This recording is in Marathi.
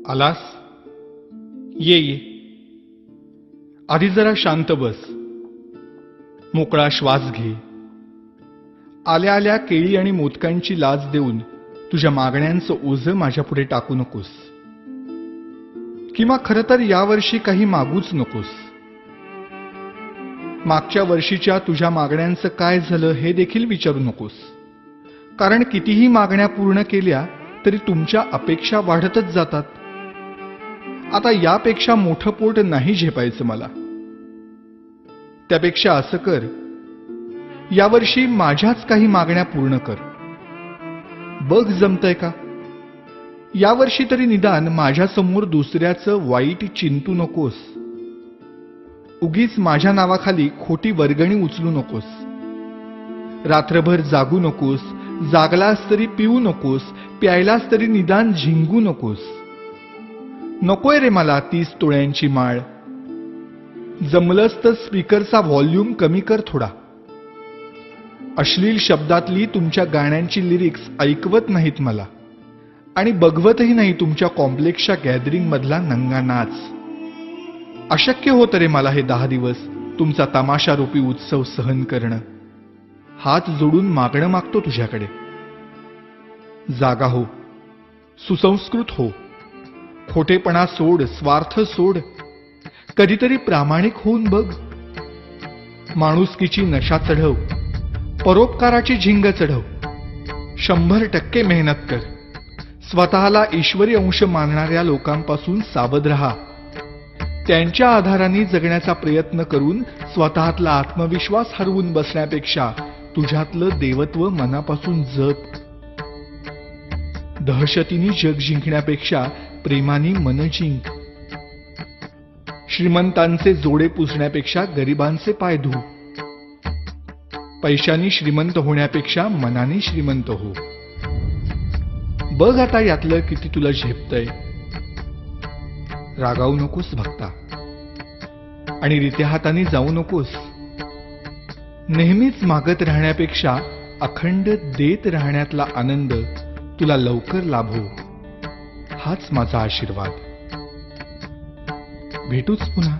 आलास? ये ये. आधी जरा शांत बस. मोकळा श्वास घे. आल्या आल्या केळी आणि मोदकांची लाच देऊन तुझ्या मागण्यांचं ओझं माझ्यापुढे टाकू नकोस. किंवा खरं तर यावर्षी काही मागूच नकोस. मागच्या वर्षीच्या तुझ्या मागण्यांचं काय झालं हे देखील विचारू नकोस. कारण कितीही मागण्या पूर्ण केल्या तरी तुमच्या अपेक्षा वाढतच जातात. आता यापेक्षा मोठं पोट नाही झेपायचं मला. त्यापेक्षा असं कर, यावर्षी माझ्याच काही मागण्या पूर्ण कर. बघ जमतंय का? यावर्षी तरी निदान माझ्यासमोर दुसऱ्याचं वाईट चिंतू नकोस. उगीच माझ्या नावाखाली खोटी वर्गणी उचलू नकोस. रात्रभर जागू नकोस. जागलास तरी पिऊ नकोस. प्यायलास तरी निदान झिंगू नकोस. नकोय रे मला 30 तोळ्यांची माळ. जमलंच तर स्पीकरचा व्हॉल्यूम कमी कर थोडा. अश्लील शब्दातली तुमच्या गाण्यांची लिरिक्स ऐकवत नाहीत मला. आणि बघवतही नाही तुमच्या कॉम्प्लेक्सच्या गॅदरिंग मधला नंगा नाच. अशक्य होतं रे मला हे 10 दिवस तुमचा तमाशारूपी उत्सव सहन करणं. हात जोडून मागणं मागतो तुझ्याकडे. जागा हो. सुसंस्कृत हो. खोटेपणा सोड. स्वार्थ सोड. कधीतरी प्रामाणिक होऊन बघ. माणुसकीची नशा चढव. परोपकाराची झिंग चढव. 100% मेहनत कर. स्वतःला ईश्वरी अंश मानणाऱ्या लोकांपासून सावध राहा. त्यांच्या आधाराने जगण्याचा प्रयत्न करून स्वतःतला आत्मविश्वास हरवून बसण्यापेक्षा तुझ्यातलं देवत्व मनापासून जप. दहशतीने जग जिंकण्यापेक्षा प्रेमाने मन जिंक. श्रीमंतांचे जोडे पुसण्यापेक्षा गरिबांचे पाय धू. पैशाने श्रीमंत होण्यापेक्षा मनाने श्रीमंत हो. बघ आता यातलं किती तुला झेपतंय. रागावू नकोस भक्ता. आणि रित्या हाताने जाऊ नकोस. नेहमीच मागत राहण्यापेक्षा अखंड देत राहण्यातला आनंद तुला लवकर लाभो. हाच माझा आशीर्वाद. भेटूच पुन्हा.